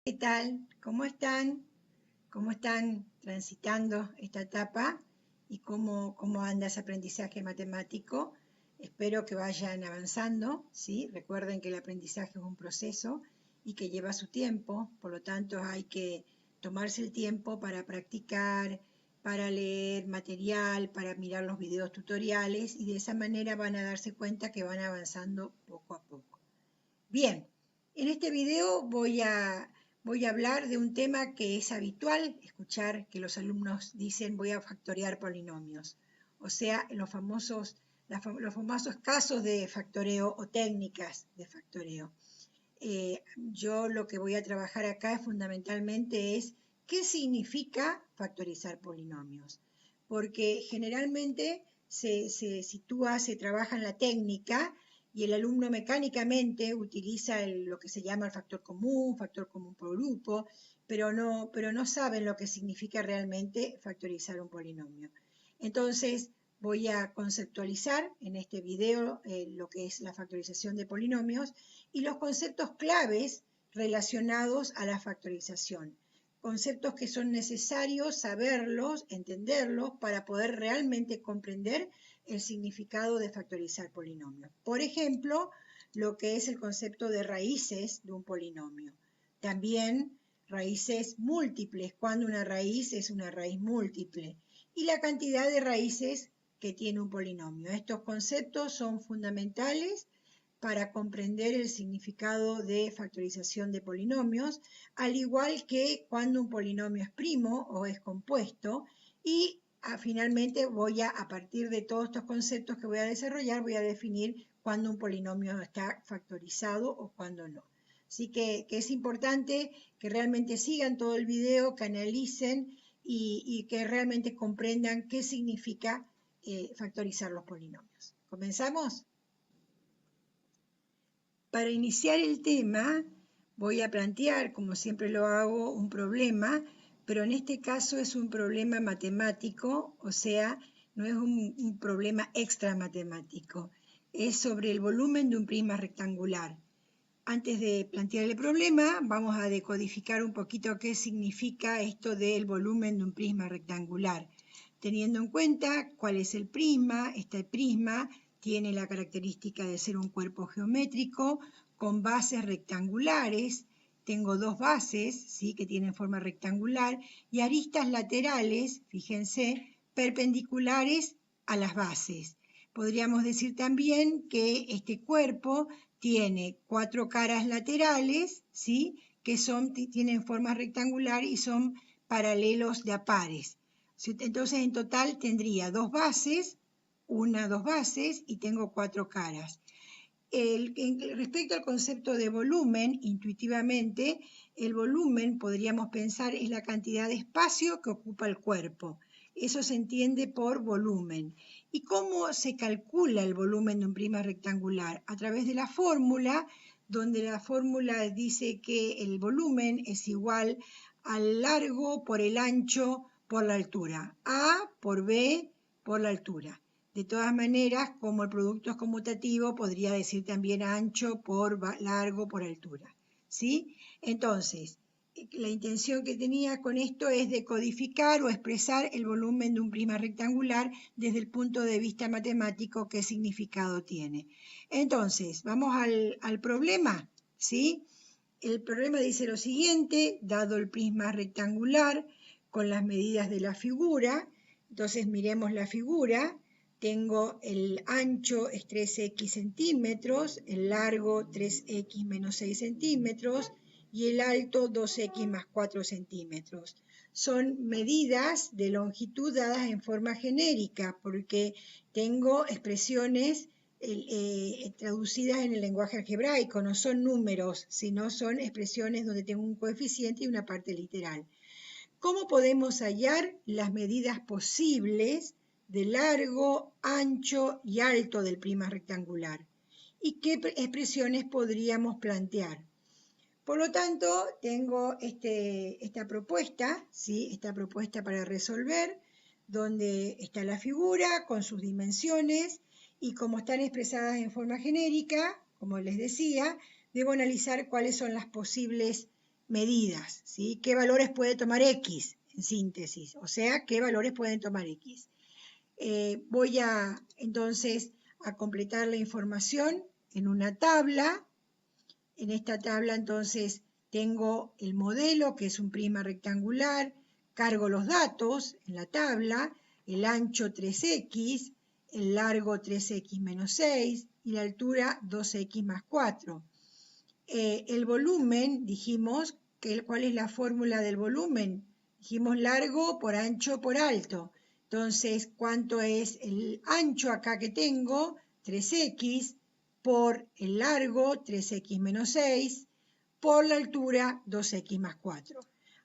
¿Qué tal? ¿Cómo están? ¿Cómo están transitando esta etapa? ¿Y cómo anda ese aprendizaje matemático? Espero que vayan avanzando, ¿sí? Recuerden que el aprendizaje es un proceso y que lleva su tiempo, por lo tanto hay que tomarse el tiempo para practicar, para leer material, para mirar los videos tutoriales y de esa manera van a darse cuenta que van avanzando poco a poco. Bien, en este video voy a hablar de un tema que es habitual escuchar que los alumnos dicen voy a factorear polinomios, o sea, los famosos casos de factoreo o técnicas de factoreo. Yo lo que voy a trabajar acá fundamentalmente es qué significa factorizar polinomios, porque generalmente se trabaja en la técnica y el alumno mecánicamente utiliza lo que se llama el factor común por grupo, pero no saben lo que significa realmente factorizar un polinomio. Entonces, voy a conceptualizar en este video lo que es la factorización de polinomios y los conceptos claves relacionados a la factorización. Conceptos que son necesarios saberlos, entenderlos, para poder realmente comprender el significado de factorizar polinomios. Por ejemplo, lo que es el concepto de raíces de un polinomio. También raíces múltiples, cuando una raíz es una raíz múltiple. Y la cantidad de raíces que tiene un polinomio. Estos conceptos son fundamentales para comprender el significado de factorización de polinomios, al igual que cuando un polinomio es primo o es compuesto, y finalmente a partir de todos estos conceptos que voy a desarrollar, voy a definir cuando un polinomio está factorizado o cuando no. Así que es importante que realmente sigan todo el video, que analicen y que realmente comprendan qué significa factorizar los polinomios. ¿Comenzamos? Para iniciar el tema, voy a plantear, como siempre lo hago, un problema, pero en este caso es un problema matemático, o sea, no es un problema extra matemático, es sobre el volumen de un prisma rectangular. Antes de plantear el problema, vamos a decodificar un poquito qué significa esto del volumen de un prisma rectangular, teniendo en cuenta cuál es el prisma. Este prisma tiene la característica de ser un cuerpo geométrico con bases rectangulares. Tengo dos bases, ¿sí?, que tienen forma rectangular y aristas laterales, fíjense, perpendiculares a las bases. Podríamos decir también que este cuerpo tiene cuatro caras laterales, ¿sí?, que tienen forma rectangular y son paralelos de a pares. Entonces, en total tendría dos bases y tengo cuatro caras. Respecto al concepto de volumen, intuitivamente, el volumen, podríamos pensar, es la cantidad de espacio que ocupa el cuerpo. Eso se entiende por volumen. ¿Y cómo se calcula el volumen de un prisma rectangular? A través de la fórmula, donde la fórmula dice que el volumen es igual al largo por el ancho por la altura. A por B por la altura. De todas maneras, como el producto es conmutativo, podría decir también ancho por largo por altura, ¿sí? Entonces, la intención que tenía con esto es decodificar o expresar el volumen de un prisma rectangular desde el punto de vista matemático, qué significado tiene. Entonces, vamos al problema, ¿sí? El problema dice lo siguiente: dado el prisma rectangular con las medidas de la figura, entonces miremos la figura. Tengo el ancho es 3x centímetros, el largo 3x menos 6 centímetros y el alto 2x más 4 centímetros. Son medidas de longitud dadas en forma genérica porque tengo expresiones traducidas en el lenguaje algebraico, no son números, sino son expresiones donde tengo un coeficiente y una parte literal. ¿Cómo podemos hallar las medidas posibles de largo, ancho y alto del prisma rectangular? ¿Y qué expresiones podríamos plantear? Por lo tanto, tengo esta propuesta, ¿sí?, esta propuesta para resolver, donde está la figura con sus dimensiones y como están expresadas en forma genérica, como les decía, debo analizar cuáles son las posibles medidas, ¿sí? ¿Qué valores puede tomar X en síntesis? O sea, ¿qué valores pueden tomar X? Voy entonces a completar la información en una tabla. En esta tabla entonces tengo el modelo, que es un prisma rectangular, cargo los datos en la tabla, el ancho 3x, el largo 3x menos 6 y la altura 2x más 4. El volumen, dijimos, ¿cuál es la fórmula del volumen? Dijimos largo por ancho por alto. Entonces, ¿cuánto es el ancho acá que tengo? 3x por el largo, 3x menos 6, por la altura, 2x más 4.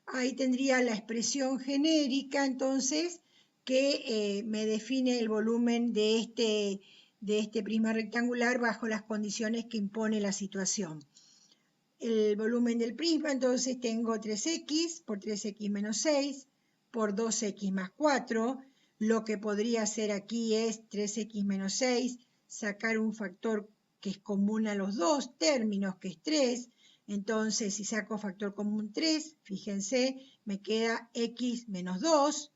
Ahí tendría la expresión genérica, entonces, que me define el volumen de este prisma rectangular bajo las condiciones que impone la situación. El volumen del prisma, entonces tengo 3x por 3x menos 6 por 2x más 4. Lo que podría hacer aquí es 3x menos 6, sacar un factor que es común a los dos términos, que es 3. Entonces, si saco factor común 3, fíjense, me queda x menos 2.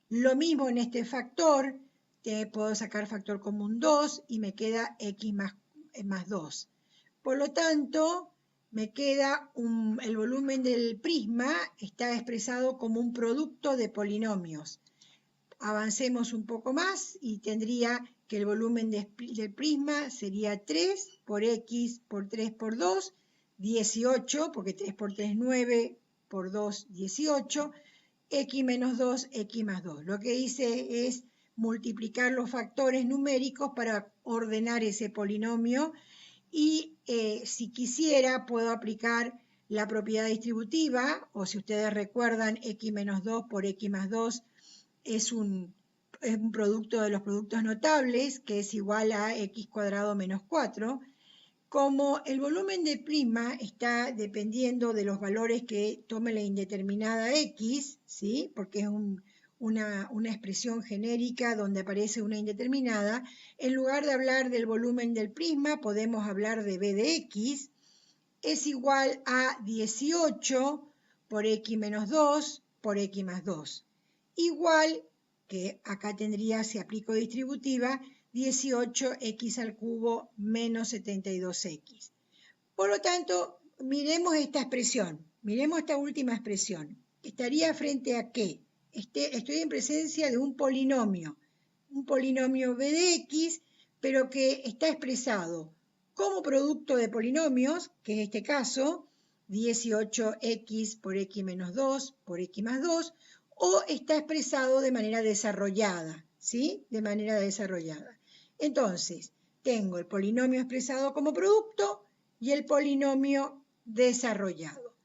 Lo mismo en este factor, puedo sacar factor común 2 y me queda x más 2. Por lo tanto, me queda el volumen del prisma está expresado como un producto de polinomios. Avancemos un poco más y tendría que el volumen del prisma sería 3 por x por 3 por 2, 18, porque 3 por 3 es 9, por 2, 18, x menos 2, x más 2. Lo que hice es multiplicar los factores numéricos para ordenar ese polinomio. Y si quisiera, puedo aplicar la propiedad distributiva, o si ustedes recuerdan, x menos 2 por x más 2 es un producto de los productos notables, que es igual a x cuadrado menos 4. Como el volumen de prisma está dependiendo de los valores que tome la indeterminada x, ¿sí? Porque es una expresión genérica donde aparece una indeterminada, en lugar de hablar del volumen del prisma, podemos hablar de b de x, es igual a 18 por x menos 2 por x más 2. Igual que acá tendría, si aplico distributiva, 18x al cubo menos 72x. Por lo tanto, miremos esta expresión, miremos esta última expresión. ¿Estaría frente a qué? Estoy en presencia de un polinomio b de x, pero que está expresado como producto de polinomios, que es este caso, 18x por x menos 2 por x más 2, o está expresado de manera desarrollada, ¿sí? De manera desarrollada. Entonces, tengo el polinomio expresado como producto y el polinomio desarrollado.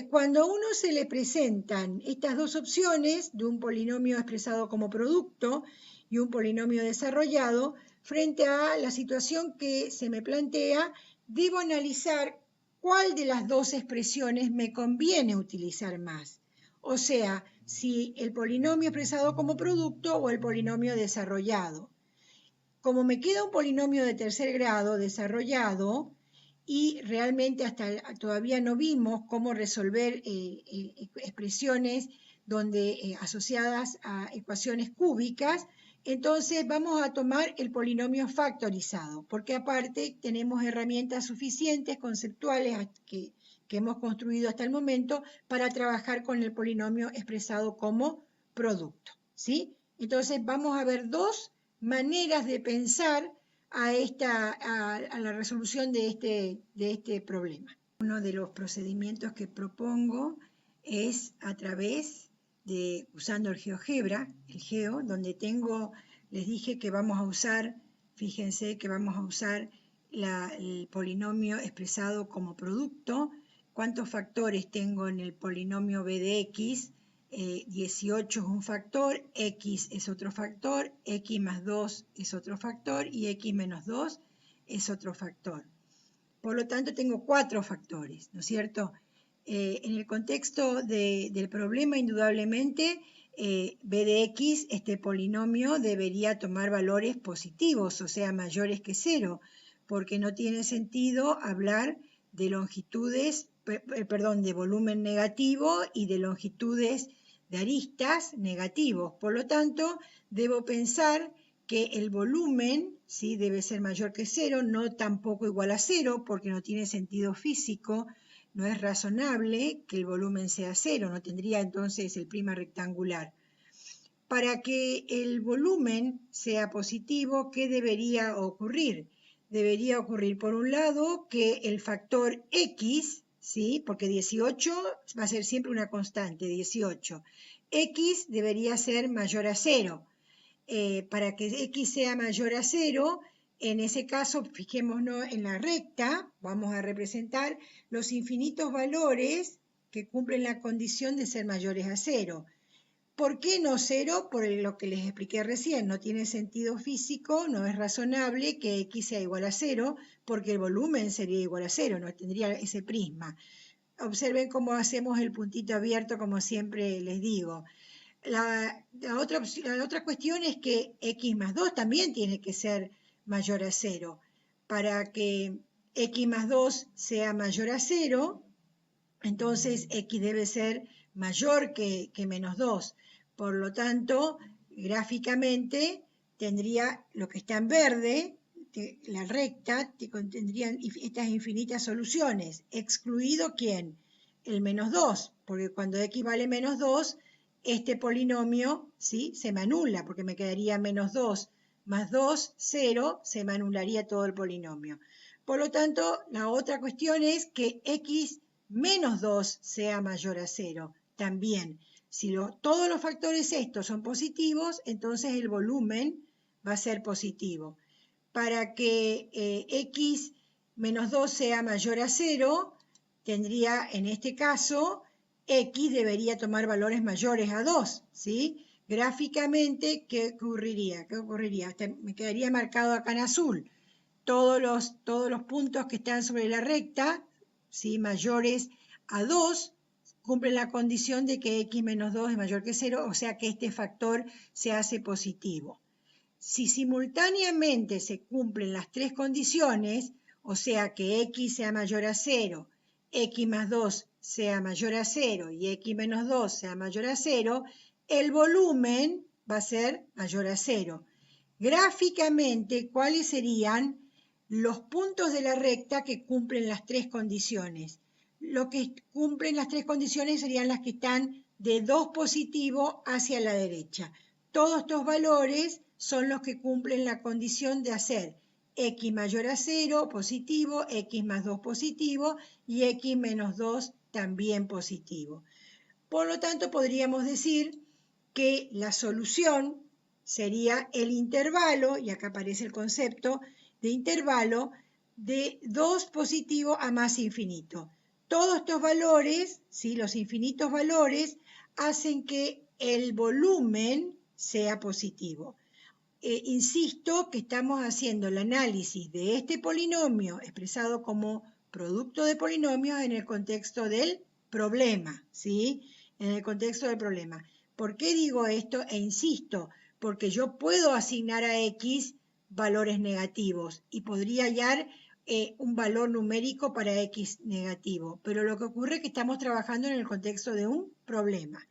Cuando a uno se le presentan estas dos opciones de un polinomio expresado como producto y un polinomio desarrollado, frente a la situación que se me plantea, debo analizar cuál de las dos expresiones me conviene utilizar más. O sea, si el polinomio expresado como producto o el polinomio desarrollado. Como me queda un polinomio de tercer grado desarrollado, y realmente todavía no vimos cómo resolver expresiones asociadas a ecuaciones cúbicas, entonces vamos a tomar el polinomio factorizado, porque aparte tenemos herramientas suficientes conceptuales que hemos construido hasta el momento para trabajar con el polinomio expresado como producto, ¿sí? Entonces vamos a ver dos maneras de pensar a la resolución de este problema. Uno de los procedimientos que propongo es a través de, usando el GeoGebra, el Geo, donde les dije que vamos a usar, fíjense que vamos a usar el polinomio expresado como producto. ¿Cuántos factores tengo en el polinomio b de x? 18 es un factor, x es otro factor, x más 2 es otro factor y x menos 2 es otro factor. Por lo tanto, tengo 4 factores, ¿no es cierto? En el contexto del problema, indudablemente, b de x, este polinomio debería tomar valores positivos, o sea, mayores que 0, porque no tiene sentido hablar de longitudes perdón, de volumen negativo y de longitudes de aristas negativos. Por lo tanto, debo pensar que el volumen, ¿sí?, debe ser mayor que 0, no tampoco igual a 0, porque no tiene sentido físico, no es razonable que el volumen sea 0, no tendría entonces el prisma rectangular. Para que el volumen sea positivo, ¿qué debería ocurrir? Debería ocurrir, por un lado, que el factor X, ¿sí?, porque 18 va a ser siempre una constante, 18. X debería ser mayor a 0. Para que X sea mayor a 0, en ese caso, fijémonos en la recta, vamos a representar los infinitos valores que cumplen la condición de ser mayores a 0. ¿Por qué no 0? Por lo que les expliqué recién, no tiene sentido físico, no es razonable que X sea igual a 0, porque el volumen sería igual a 0, no tendría ese prisma. Observen cómo hacemos el puntito abierto, como siempre les digo. La otra cuestión es que X más 2 también tiene que ser mayor a 0. Para que X más 2 sea mayor a 0, entonces X debe ser mayor que menos 2. Por lo tanto, gráficamente tendría lo que está en verde, la recta, tendrían estas infinitas soluciones. ¿Excluido quién? El menos 2, porque cuando X vale menos 2, este polinomio, ¿sí?, se me anula, porque me quedaría menos 2 más 2, 0, se me anularía todo el polinomio. Por lo tanto, la otra cuestión es que X menos 2 sea mayor a 0. También, si todos los factores estos son positivos, entonces el volumen va a ser positivo. Para que X menos 2 sea mayor a 0, tendría, en este caso, X debería tomar valores mayores a 2, ¿sí? Gráficamente, ¿qué ocurriría? Me quedaría marcado acá en azul. Todos los puntos que están sobre la recta, ¿sí?, mayores a 2, cumplen la condición de que X menos 2 es mayor que 0, o sea que este factor se hace positivo. Si simultáneamente se cumplen las tres condiciones, o sea que X sea mayor a 0, X más 2 sea mayor a 0 y X menos 2 sea mayor a 0, el volumen va a ser mayor a 0. Gráficamente, ¿cuáles serían los puntos de la recta que cumplen las tres condiciones? Lo que cumplen las tres condiciones serían las que están de 2 positivo hacia la derecha. Todos estos valores son los que cumplen la condición de hacer X mayor a 0 positivo, X más 2 positivo y X menos 2 también positivo. Por lo tanto, podríamos decir que la solución sería el intervalo, y acá aparece el concepto de intervalo, de 2 positivo a más infinito. Todos estos valores, ¿sí?, los infinitos valores, hacen que el volumen sea positivo. Insisto que estamos haciendo el análisis de este polinomio expresado como producto de polinomios en el contexto del problema, ¿sí? En el contexto del problema. ¿Por qué digo esto? E insisto, porque yo puedo asignar a X valores negativos y podría hallar un valor numérico para X negativo, pero lo que ocurre es que estamos trabajando en el contexto de un problema.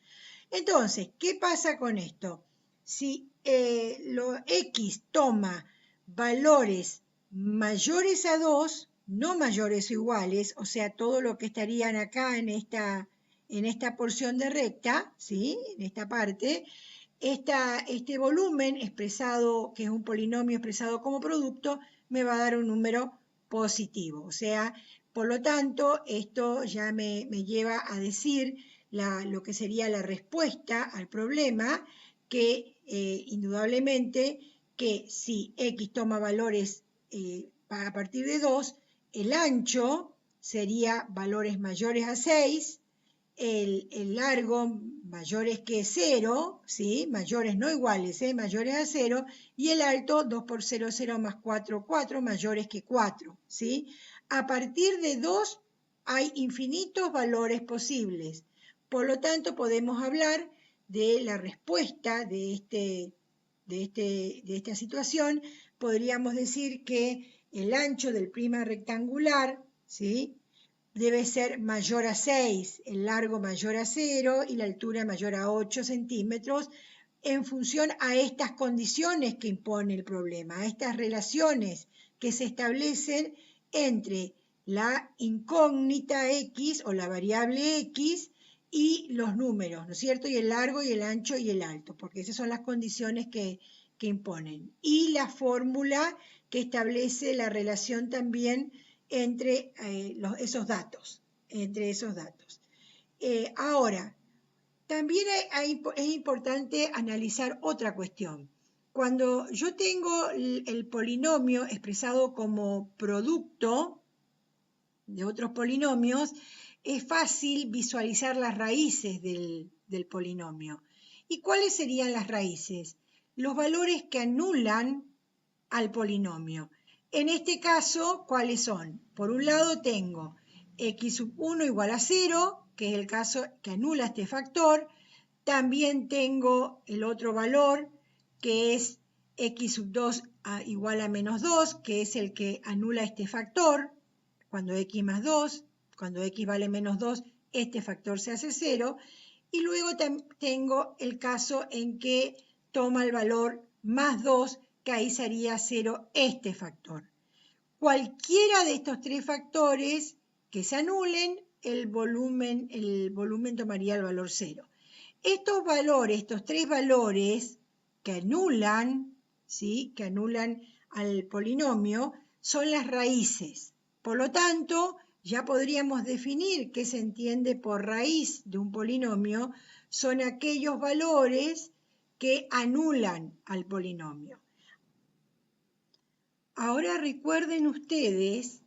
Entonces, ¿qué pasa con esto? Si X toma valores mayores a 2, no mayores o iguales, o sea, todo lo que estarían acá en esta porción de recta, ¿sí?, en esta parte, este volumen expresado, que es un polinomio expresado como producto, me va a dar un número positivo. O sea, por lo tanto, esto ya me lleva a decir lo que sería la respuesta al problema, que indudablemente que si X toma valores a partir de 2, el ancho sería valores mayores a 6, el largo mayores que 0, ¿sí?, mayores no iguales, mayores a 0, y el alto 2 por 0, 0 más 4, 4, mayores que 4, ¿sí? A partir de 2 hay infinitos valores posibles. Por lo tanto, podemos hablar de la respuesta de esta situación. Podríamos decir que el ancho del prisma rectangular, ¿sí?, debe ser mayor a 6, el largo mayor a 0 y la altura mayor a 8 centímetros, en función a estas condiciones que impone el problema, a estas relaciones que se establecen entre la incógnita X o la variable X y los números, ¿no es cierto? Y el largo y el ancho y el alto, porque esas son las condiciones que imponen. Y la fórmula que establece la relación también entre esos datos, ahora, también es importante analizar otra cuestión. Cuando yo tengo el polinomio expresado como producto de otros polinomios, es fácil visualizar las raíces del polinomio. ¿Y cuáles serían las raíces? Los valores que anulan al polinomio. En este caso, ¿cuáles son? Por un lado tengo x sub 1 igual a 0, que es el caso que anula este factor. También tengo el otro valor, que es x sub 2 igual a menos 2, que es el que anula este factor. Cuando x más 2, cuando x vale menos 2, este factor se hace 0. Y luego tengo el caso en que toma el valor más 2, que ahí sería 0 este factor. Cualquiera de estos tres factores que se anulen, el volumen tomaría el valor 0. Estos valores, estos tres valores que anulan, ¿sí?, que anulan al polinomio, son las raíces. Por lo tanto, ya podríamos definir qué se entiende por raíz de un polinomio. Son aquellos valores que anulan al polinomio. Ahora recuerden ustedes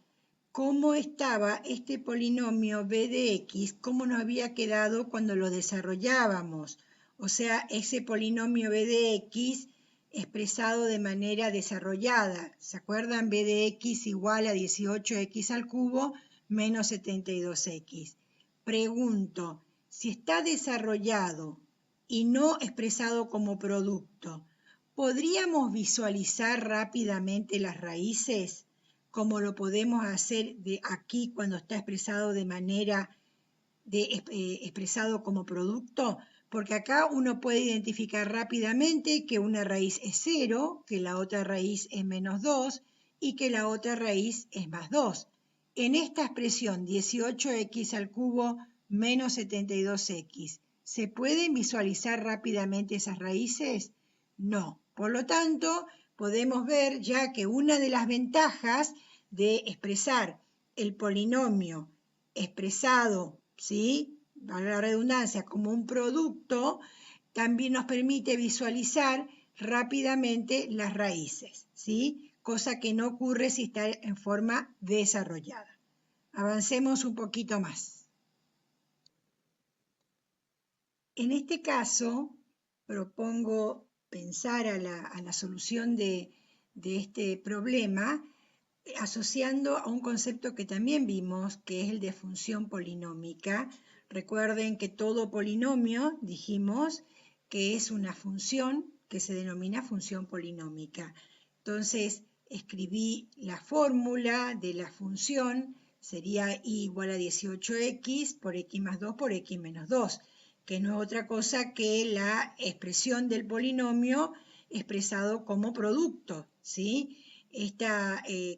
cómo estaba este polinomio b de x, cómo nos había quedado cuando lo desarrollábamos. O sea, ese polinomio b de x expresado de manera desarrollada. ¿Se acuerdan? B de x igual a 18x al cubo menos 72x. Pregunto, si está desarrollado y no expresado como producto, ¿podríamos visualizar rápidamente las raíces como lo podemos hacer de aquí cuando está expresado de manera expresado como producto? Porque acá uno puede identificar rápidamente que una raíz es 0, que la otra raíz es menos 2 y que la otra raíz es más 2. En esta expresión 18x al cubo menos 72x, ¿se pueden visualizar rápidamente esas raíces? No. Por lo tanto, podemos ver ya que una de las ventajas de expresar el polinomio expresado, ¿sí?, valga la redundancia, como un producto, también nos permite visualizar rápidamente las raíces, ¿sí?, cosa que no ocurre si está en forma desarrollada. Avancemos un poquito más. En este caso, propongo pensar a la solución de este problema asociando a un concepto que también vimos, que es el de función polinómica. Recuerden que todo polinomio, dijimos, que es una función que se denomina función polinómica. Entonces, escribí la fórmula de la función, sería y igual a 18x por x más 2 por x menos 2, que no es otra cosa que la expresión del polinomio expresado como producto, ¿sí?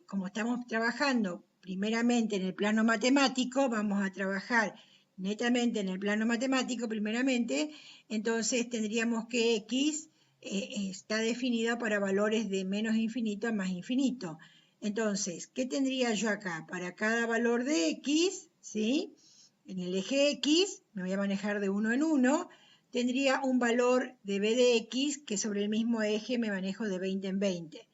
Como estamos trabajando primeramente en el plano matemático, vamos a trabajar netamente en el plano matemático primeramente, entonces tendríamos que x está definida para valores de menos infinito a más infinito. Entonces, ¿qué tendría yo acá? Para cada valor de x, ¿sí?, en el eje x, me voy a manejar de 1 en 1, tendría un valor de b de x que sobre el mismo eje me manejo de 20 en 20.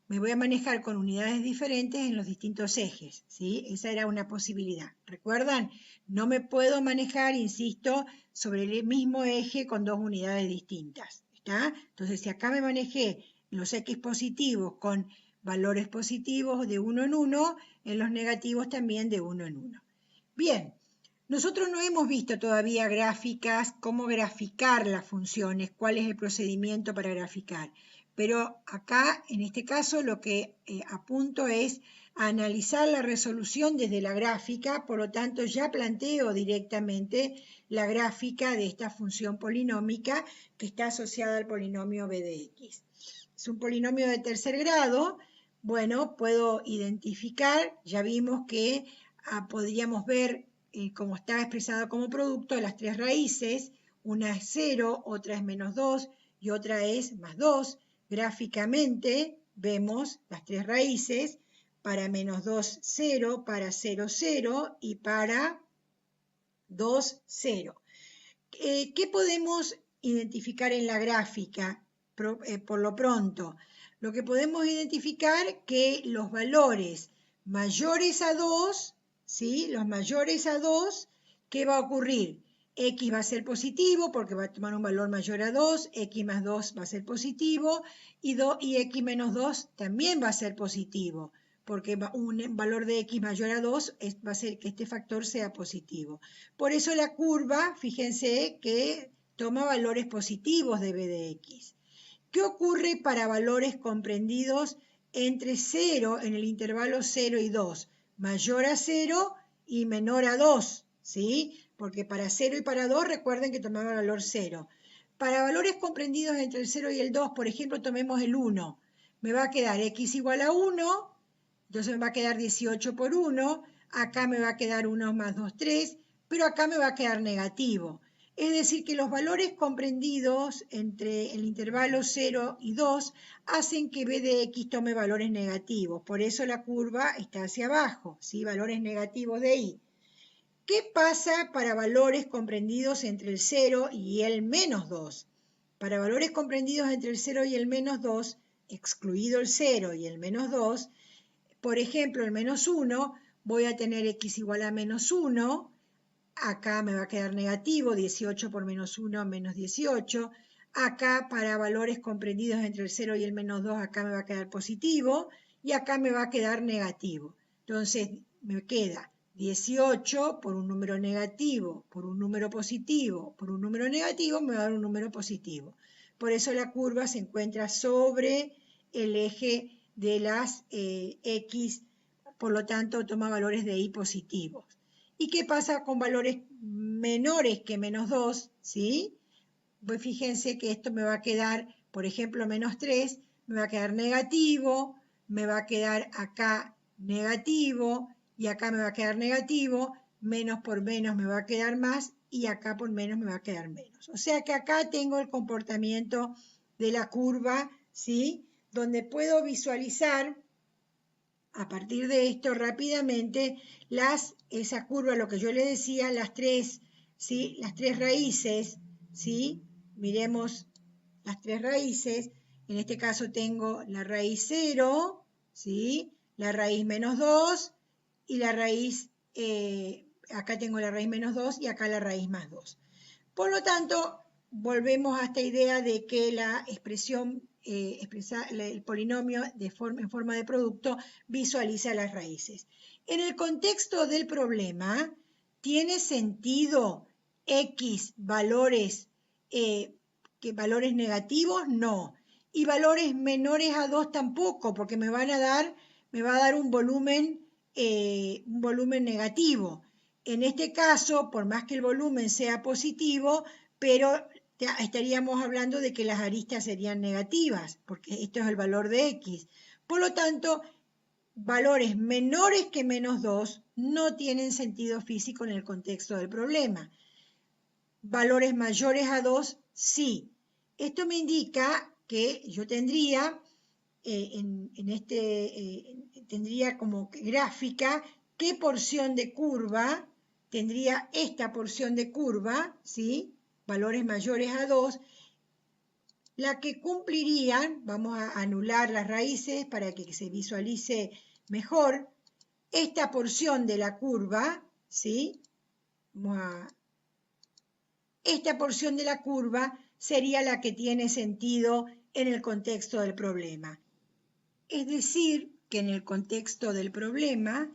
Me voy a manejar con unidades diferentes en los distintos ejes, ¿sí? Esa era una posibilidad. ¿Recuerdan? No me puedo manejar, insisto, sobre el mismo eje con dos unidades distintas, ¿está? Entonces, si acá me manejé en los x positivos con valores positivos de 1 en 1, en los negativos también de 1 en 1. Bien. Nosotros no hemos visto todavía gráficas, cómo graficar las funciones, cuál es el procedimiento para graficar. pero acá, en este caso, lo que apunto es a analizar la resolución desde la gráfica, por lo tanto ya planteo directamente la gráfica de esta función polinómica que está asociada al polinomio b de x. Es un polinomio de tercer grado. Bueno, puedo identificar, ya vimos que podríamos ver cómo está expresado como producto las tres raíces, una es 0, otra es menos 2 y otra es más 2. Gráficamente vemos las tres raíces, para menos 2, 0, para 0, 0 y para 2, 0. ¿Qué podemos identificar en la gráfica? Por lo pronto, lo que podemos identificar que los valores mayores a 2, ¿sí? Los mayores a 2, ¿qué va a ocurrir? X va a ser positivo porque va a tomar un valor mayor a 2, X más 2 va a ser positivo y X menos 2 también va a ser positivo porque un valor de X mayor a 2 va a ser que este factor sea positivo. Por eso la curva, fíjense que toma valores positivos de b de x. ¿Qué ocurre para valores comprendidos entre 0 en el intervalo 0 y 2? Mayor a 0 y menor a 2, ¿sí? Porque para 0 y para 2 recuerden que tomaba valor 0. Para valores comprendidos entre el 0 y el 2, por ejemplo, tomemos el 1. Me va a quedar x igual a 1, entonces me va a quedar 18 por 1, acá me va a quedar 1 más 2, 3, pero acá me va a quedar negativo. Es decir, que los valores comprendidos entre el intervalo 0 y 2 hacen que b de x tome valores negativos. Por eso la curva está hacia abajo, ¿sí? Valores negativos de y. ¿Qué pasa para valores comprendidos entre el 0 y el menos 2? Para valores comprendidos entre el 0 y el menos 2, excluido el 0 y el menos 2, por ejemplo, el menos 1, voy a tener x igual a menos 1, acá me va a quedar negativo, 18 por menos 1, menos 18. Acá para valores comprendidos entre el 0 y el menos 2, acá me va a quedar positivo y acá me va a quedar negativo. Entonces me queda 18 por un número negativo, por un número positivo, por un número negativo, me va a dar un número positivo. Por eso la curva se encuentra sobre el eje de las x, por lo tanto toma valores de y positivos. ¿Y qué pasa con valores menores que menos 2? ¿Sí? Pues fíjense que esto me va a quedar, por ejemplo, menos 3, me va a quedar negativo, me va a quedar acá negativo y acá me va a quedar negativo, menos por menos me va a quedar más y acá por menos me va a quedar menos. O sea que acá tengo el comportamiento de la curva, ¿sí? Donde puedo visualizar a partir de esto rápidamente esa curva, lo que yo le decía, las tres raíces, ¿sí? Miremos las tres raíces. En este caso tengo la raíz 0, ¿sí? La raíz menos 2 y la raíz, acá tengo la raíz menos 2 y acá la raíz más 2. Por lo tanto, volvemos a esta idea de que la expresión, el polinomio en forma de producto visualiza las raíces. En el contexto del problema, ¿tiene sentido x valores, valores negativos? No. Y valores menores a 2 tampoco, porque me va a dar un volumen negativo. En este caso, por más que el volumen sea positivo, pero estaríamos hablando de que las aristas serían negativas, porque esto es el valor de x. Por lo tanto, valores menores que menos 2 no tienen sentido físico en el contexto del problema. Valores mayores a 2, sí. Esto me indica que yo tendría, tendría como gráfica qué porción de curva tendría esta porción de curva, ¿sí? Valores mayores a 2, la que cumplirían, vamos a anular las raíces para que se visualice mejor, esta porción de la curva, ¿sí? Esta porción de la curva sería la que tiene sentido en el contexto del problema. Es decir, que en el contexto del problema,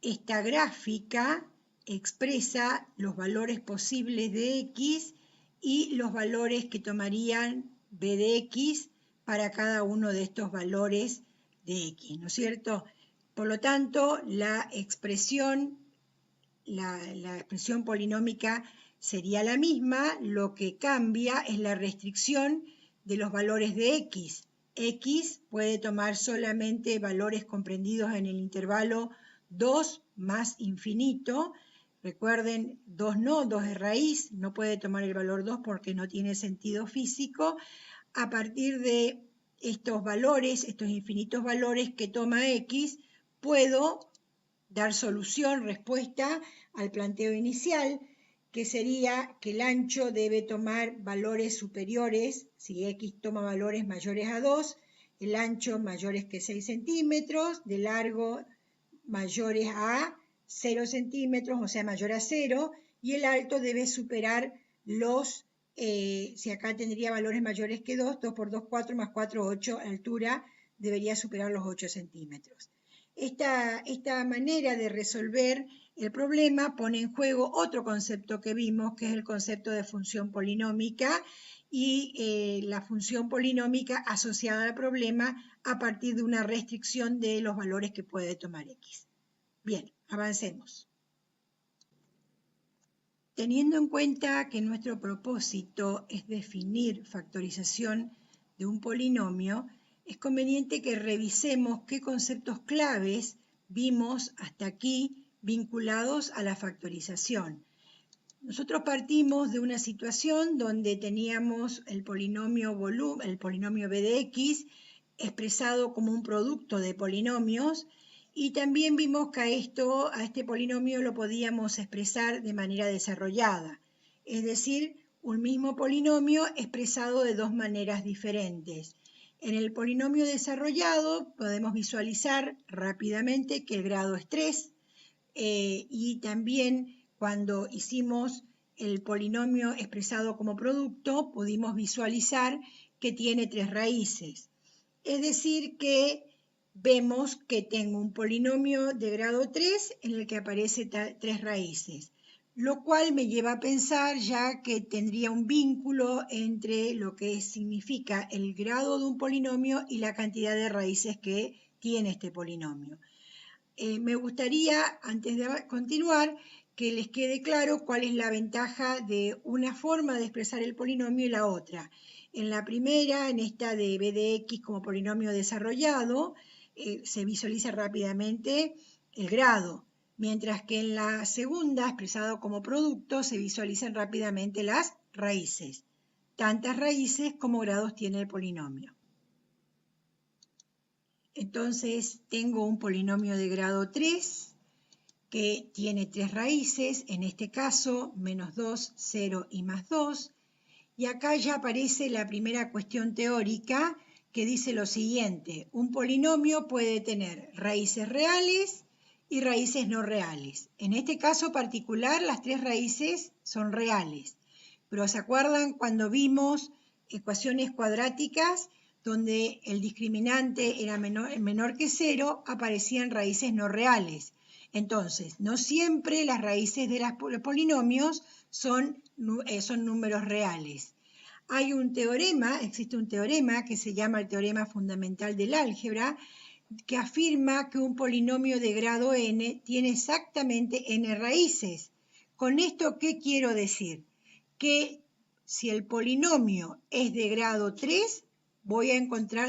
esta gráfica expresa los valores posibles de x y los valores que tomarían b de x para cada uno de estos valores de x, ¿no es cierto? Por lo tanto, la expresión polinómica sería la misma, lo que cambia es la restricción de los valores de x. X puede tomar solamente valores comprendidos en el intervalo 2 más infinito. Recuerden, 2 no, 2 es raíz, no puede tomar el valor 2 porque no tiene sentido físico. A partir de estos valores, estos infinitos valores que toma x, puedo dar solución, respuesta al planteo inicial, que sería que el ancho debe tomar valores superiores, si x toma valores mayores a 2, el ancho mayores que 6 centímetros, de largo mayores a 0 centímetros, o sea, mayor a 0, y el alto debe superar los, si acá tendría valores mayores que 2, 2 por 2, 4, más 4, 8, altura debería superar los 8 centímetros. Esta manera de resolver el problema pone en juego otro concepto que vimos, que es el concepto de función polinómica y la función polinómica asociada al problema a partir de una restricción de los valores que puede tomar x. Bien, avancemos. Teniendo en cuenta que nuestro propósito es definir factorización de un polinomio, es conveniente que revisemos qué conceptos claves vimos hasta aquí vinculados a la factorización. Nosotros partimos de una situación donde teníamos el polinomio b de x expresado como un producto de polinomios, y también vimos que a este polinomio lo podíamos expresar de manera desarrollada, es decir, un mismo polinomio expresado de dos maneras diferentes. En el polinomio desarrollado podemos visualizar rápidamente que el grado es 3, y también cuando hicimos el polinomio expresado como producto pudimos visualizar que tiene 3 raíces. Es decir que vemos que tengo un polinomio de grado 3 en el que aparece 3 raíces, lo cual me lleva a pensar ya que tendría un vínculo entre lo que significa el grado de un polinomio y la cantidad de raíces que tiene este polinomio. Me gustaría, antes de continuar, que les quede claro cuál es la ventaja de una forma de expresar el polinomio y la otra. En la primera, en esta de b de x como polinomio desarrollado, se visualiza rápidamente el grado, mientras que en la segunda, expresado como producto, se visualizan rápidamente las raíces. Tantas raíces como grados tiene el polinomio. Entonces tengo un polinomio de grado 3 que tiene 3 raíces, en este caso menos 2, 0 y más 2. Y acá ya aparece la primera cuestión teórica que dice lo siguiente: un polinomio puede tener raíces reales y raíces no reales. En este caso particular las 3 raíces son reales, pero ¿se acuerdan cuando vimos ecuaciones cuadráticas donde el discriminante era menor que 0, aparecían raíces no reales? Entonces, no siempre las raíces de los polinomios son números reales. Existe un teorema que se llama el teorema fundamental del álgebra, que afirma que un polinomio de grado n tiene exactamente n raíces. ¿Con esto qué quiero decir? Que si el polinomio es de grado 3,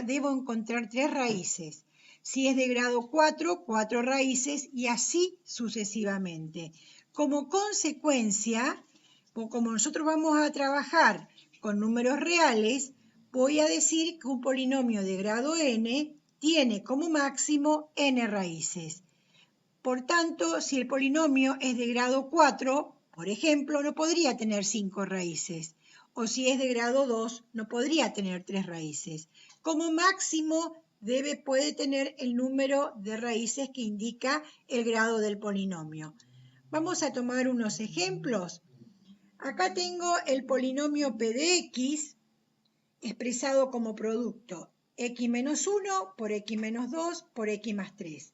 debo encontrar 3 raíces. Si es de grado 4, 4 raíces y así sucesivamente. Como consecuencia, como nosotros vamos a trabajar con números reales, voy a decir que un polinomio de grado n tiene como máximo n raíces. Por tanto, si el polinomio es de grado 4, por ejemplo, no podría tener 5 raíces. O si es de grado 2, no podría tener 3 raíces. Como máximo, puede tener el número de raíces que indica el grado del polinomio. Vamos a tomar unos ejemplos. Acá tengo el polinomio p de x expresado como producto x menos 1 por x menos 2 por x más 3.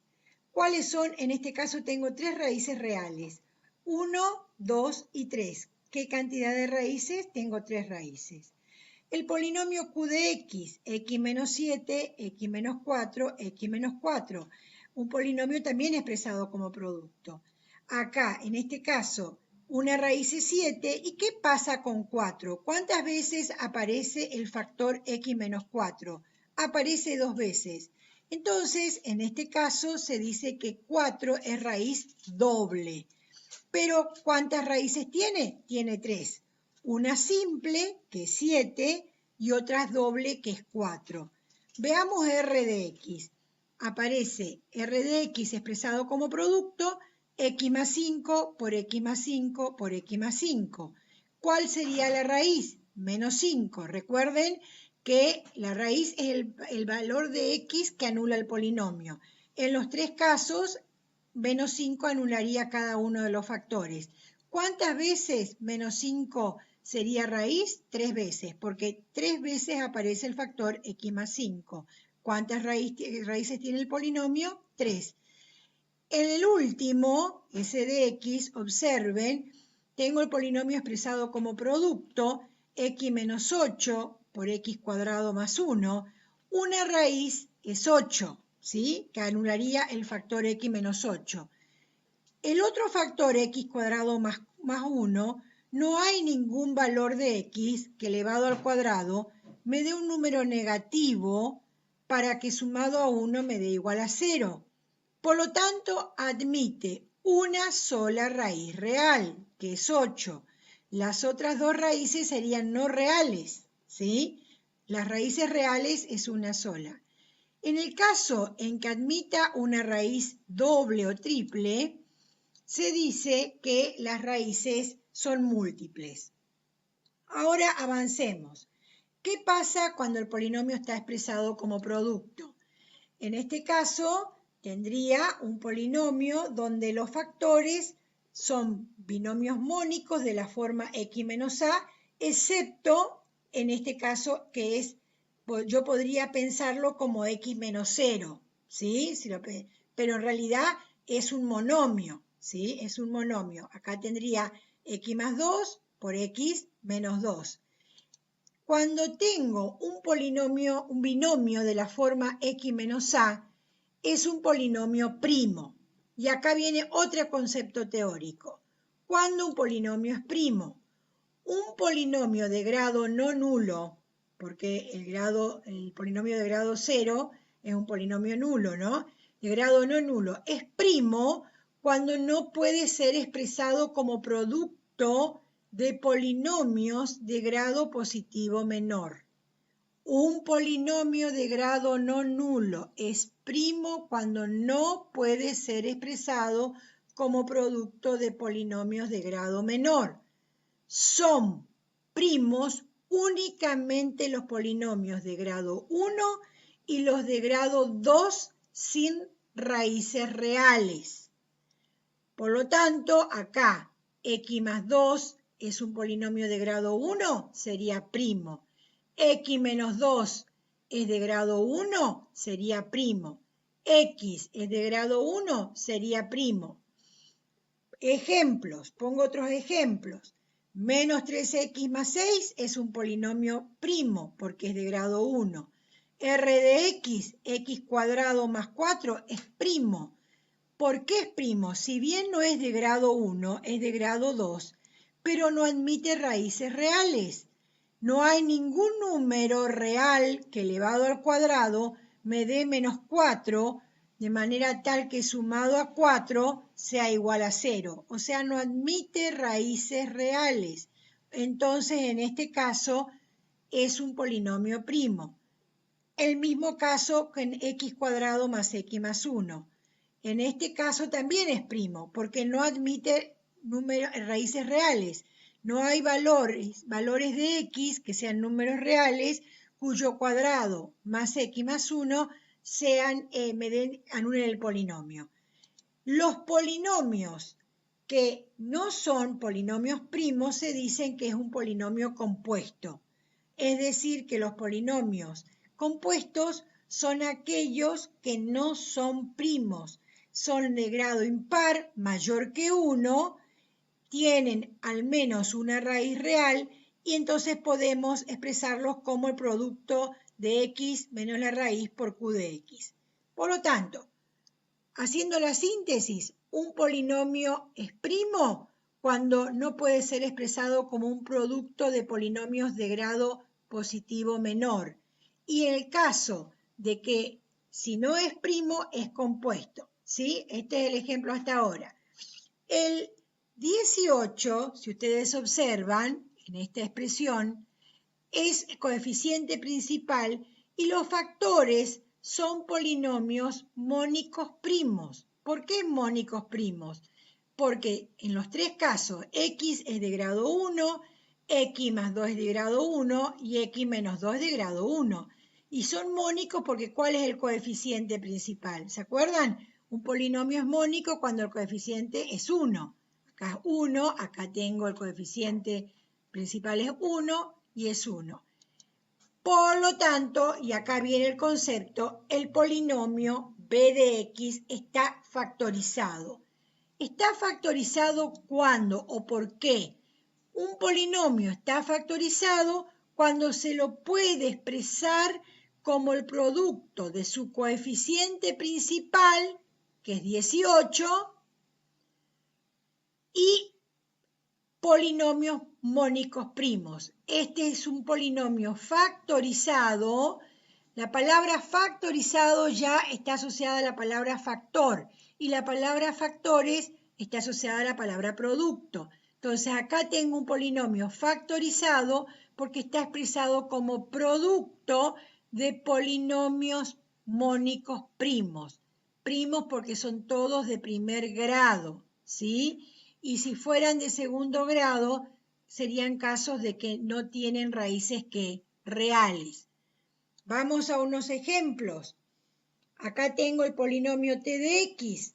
¿Cuáles son? En este caso tengo 3 raíces reales, 1, 2 y 3. ¿Qué cantidad de raíces? Tengo 3 raíces. El polinomio q de x menos 7, x menos 4, x menos 4. Un polinomio también expresado como producto. Acá, en este caso, una raíz es 7. ¿Y qué pasa con 4? ¿Cuántas veces aparece el factor x menos 4? Aparece 2 veces. Entonces, en este caso, se dice que 4 es raíz doble. Pero, ¿cuántas raíces tiene? Tiene 3. Una simple, que es 7, y otra doble, que es 4. Veamos R de X. Aparece R de X expresado como producto, X más 5 por X más 5 por X más 5. ¿Cuál sería la raíz? Menos 5. Recuerden que la raíz es el valor de X que anula el polinomio. En los 3 casos, menos 5 anularía cada uno de los factores. ¿Cuántas veces menos 5 sería raíz? 3 veces, porque 3 veces aparece el factor x más 5. ¿Cuántas raíces tiene el polinomio? 3. En el último, S de X, observen, tengo el polinomio expresado como producto, x menos 8 por x cuadrado más 1. Una raíz es 8, ¿sí? Que anularía el factor x menos 8. El otro factor x cuadrado más 1, no hay ningún valor de x que elevado al cuadrado me dé un número negativo para que sumado a 1 me dé igual a 0. Por lo tanto, admite una sola raíz real, que es 8. Las otras dos raíces serían no reales, ¿sí? Las raíces reales es una sola. En el caso en que admita una raíz doble o triple, se dice que las raíces son múltiples. Ahora avancemos. ¿Qué pasa cuando el polinomio está expresado como producto? En este caso, tendría un polinomio donde los factores son binomios mónicos de la forma x menos a, excepto en este caso que es, yo podría pensarlo como x menos 0, ¿sí? Pero en realidad es un monomio, ¿sí? Es un monomio. Acá tendría x más 2 por x menos 2. Cuando tengo un binomio de la forma x menos a, es un polinomio primo. Y acá viene otro concepto teórico. ¿Cuándo un polinomio es primo? Un polinomio de grado no nulo, porque el polinomio de grado 0 es un polinomio nulo, ¿no? De grado no nulo. Es primo cuando no puede ser expresado como producto de polinomios de grado positivo menor. Un polinomio de grado no nulo es primo cuando no puede ser expresado como producto de polinomios de grado menor. Son primos únicamente los polinomios de grado 1 y los de grado 2 sin raíces reales. Por lo tanto, acá x más 2 es un polinomio de grado 1, sería primo. X menos 2 es de grado 1, sería primo. X es de grado 1, sería primo. Ejemplos, pongo otros ejemplos. Menos 3x más 6 es un polinomio primo porque es de grado 1. R de x, x cuadrado más 4, es primo. ¿Por qué es primo? Si bien no es de grado 1, es de grado 2, pero no admite raíces reales. No hay ningún número real que elevado al cuadrado me dé menos 4, de manera tal que sumado a 4 sea igual a 0. O sea, no admite raíces reales. Entonces, en este caso, es un polinomio primo. El mismo caso con x cuadrado más x más 1. En este caso también es primo, porque no admite raíces reales. No hay valores de x que sean números reales cuyo cuadrado más x más 1 anulen el polinomio. Los polinomios que no son polinomios primos se dicen que es un polinomio compuesto. Es decir, que los polinomios compuestos son aquellos que no son primos, son de grado impar mayor que 1, tienen al menos una raíz real y entonces podemos expresarlos como el producto de x menos la raíz por q de x. Por lo tanto, haciendo la síntesis, un polinomio es primo cuando no puede ser expresado como un producto de polinomios de grado positivo menor. Y en el caso de que si no es primo, es compuesto, ¿sí? Este es el ejemplo hasta ahora. El 18, si ustedes observan en esta expresión, es el coeficiente principal y los factores son polinomios mónicos primos. ¿Por qué mónicos primos? Porque en los tres casos x es de grado 1, x más 2 es de grado 1 y x menos 2 es de grado 1. Y son mónicos porque ¿cuál es el coeficiente principal? ¿Se acuerdan? Un polinomio es mónico cuando el coeficiente es 1. Acá es 1, acá tengo el coeficiente principal es 1 y es 1. Por lo tanto, y acá viene el concepto, el polinomio b de x está factorizado. ¿Está factorizado cuándo o por qué? Un polinomio está factorizado cuando se lo puede expresar como el producto de su coeficiente principal, que es 18, y polinomios mónicos primos. Este es un polinomio factorizado. La palabra factorizado ya está asociada a la palabra factor y la palabra factores está asociada a la palabra producto. Entonces acá tengo un polinomio factorizado porque está expresado como producto de polinomios mónicos primos. Primos porque son todos de primer grado, ¿sí? Y si fueran de segundo grado, serían casos de que no tienen raíces reales. Vamos a unos ejemplos. Acá tengo el polinomio t de x.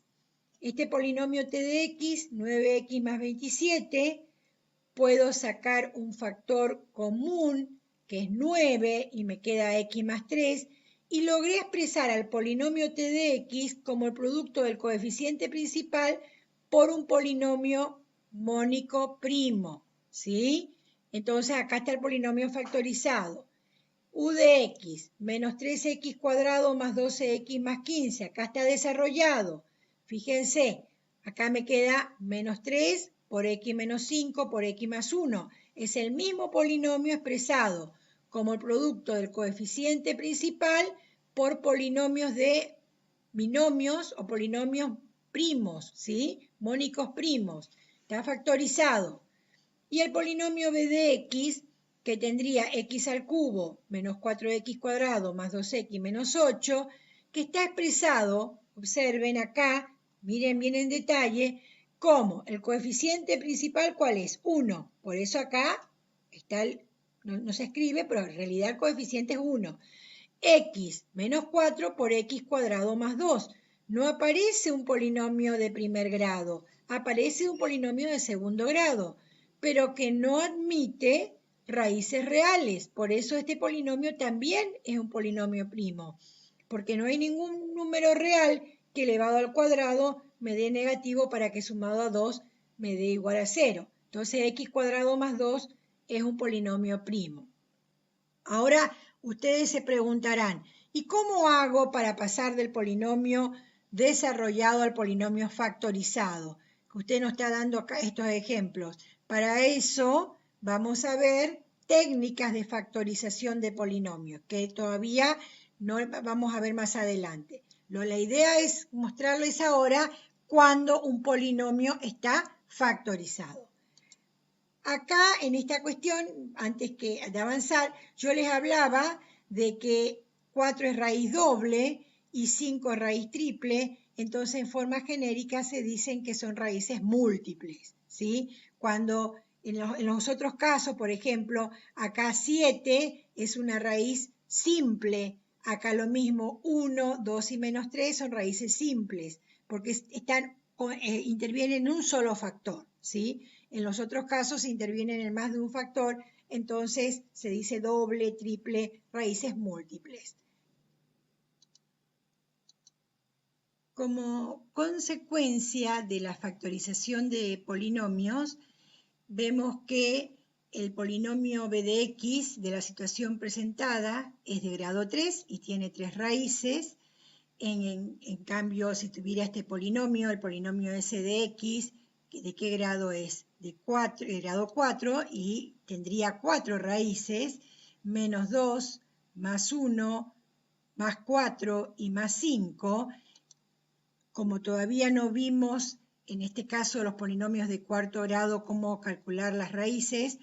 Este polinomio t de x, 9x más 27, puedo sacar un factor común, que es 9, y me queda x más 3, y logré expresar al polinomio t de x como el producto del coeficiente principal por un polinomio mónico primo, ¿sí? Entonces acá está el polinomio factorizado. U de x menos 3x cuadrado más 12x más 15. Acá está desarrollado. Fíjense, acá me queda menos 3 por x menos 5 por x más 1. Es el mismo polinomio expresado como el producto del coeficiente principal por polinomios de binomios o polinomios primos, ¿sí? Mónicos primos. Está factorizado. Y el polinomio b de x, que tendría x al cubo menos 4x cuadrado más 2x menos 8, que está expresado, observen acá, miren bien en detalle, como el coeficiente principal, ¿cuál es? 1. Por eso acá está no se escribe, pero en realidad el coeficiente es 1. X menos 4 por x cuadrado más 2. No aparece un polinomio de primer grado, aparece un polinomio de segundo grado, pero que no admite raíces reales. Por eso este polinomio también es un polinomio primo, porque no hay ningún número real que elevado al cuadrado me dé negativo para que sumado a 2 me dé igual a 0. Entonces x cuadrado más 2 es un polinomio primo. Ahora ustedes se preguntarán, ¿y cómo hago para pasar del polinomio desarrollado al polinomio factorizado? Usted nos está dando acá estos ejemplos. Para eso vamos a ver técnicas de factorización de polinomios, que todavía no vamos a ver más adelante. La idea es mostrarles ahora cuando un polinomio está factorizado. Acá en esta cuestión, antes de avanzar, yo les hablaba de que 4 es raíz doble y 5 es raíz triple, entonces en forma genérica se dicen que son raíces múltiples, ¿sí? Cuando en los otros casos, por ejemplo, acá 7 es una raíz simple, acá lo mismo 1, 2 y menos 3 son raíces simples, porque intervienen en un solo factor, ¿sí? En los otros casos intervienen en más de un factor, entonces se dice doble, triple, raíces múltiples. Como consecuencia de la factorización de polinomios, vemos que el polinomio b de x de la situación presentada es de grado 3 y tiene 3 raíces. En cambio, si tuviera este polinomio, el polinomio s de x, ¿de qué grado es? De grado 4 y tendría 4 raíces, menos 2, más 1, más 4 y más 5. Como todavía no vimos, en este caso, los polinomios de cuarto grado, cómo calcular las raíces,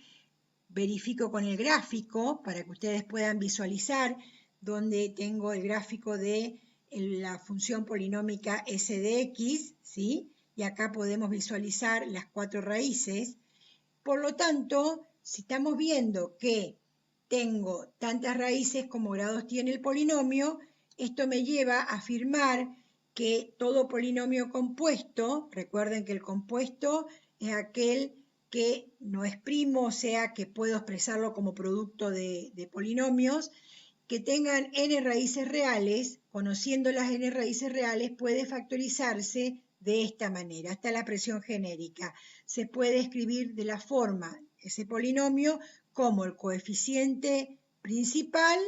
verifico con el gráfico para que ustedes puedan visualizar donde tengo el gráfico de la función polinómica s de x, ¿sí? Y acá podemos visualizar las 4 raíces. Por lo tanto, si estamos viendo que tengo tantas raíces como grados tiene el polinomio, esto me lleva a afirmar que todo polinomio compuesto, recuerden que el compuesto es aquel que no es primo, o sea que puedo expresarlo como producto de polinomios, que tengan n raíces reales, conociendo las n raíces reales, puede factorizarse de esta manera. Esta es la expresión genérica. Se puede escribir de la forma, ese polinomio, como el coeficiente principal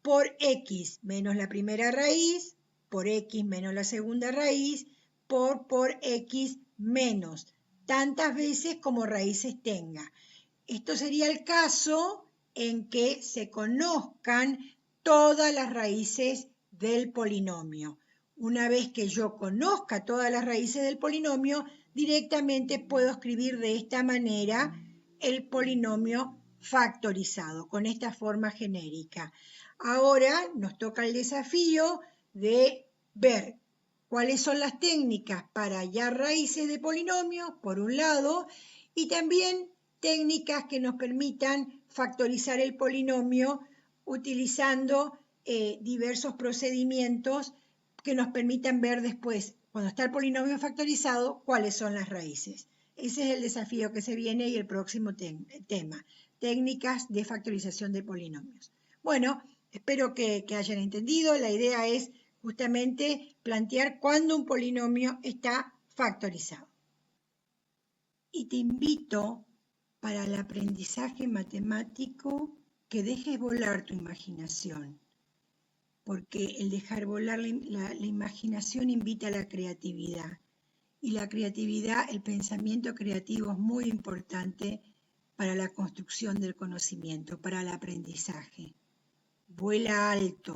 por x menos la primera raíz, por x menos la segunda raíz, por x menos tantas veces como raíces tenga. Esto sería el caso en que se conozcan todas las raíces del polinomio. Una vez que yo conozca todas las raíces del polinomio, directamente puedo escribir de esta manera el polinomio factorizado, con esta forma genérica. Ahora nos toca el desafío de ver cuáles son las técnicas para hallar raíces de polinomios, por un lado, y también técnicas que nos permitan factorizar el polinomio utilizando diversos procedimientos que nos permitan ver después, cuando está el polinomio factorizado, cuáles son las raíces. Ese es el desafío que se viene y el próximo tema, técnicas de factorización de polinomios. Bueno, espero que hayan entendido. La idea es justamente plantear cuándo un polinomio está factorizado. Y te invito para el aprendizaje matemático que dejes volar tu imaginación, porque el dejar volar la imaginación invita a la creatividad. Y la creatividad, el pensamiento creativo es muy importante para la construcción del conocimiento, para el aprendizaje. Vuela alto.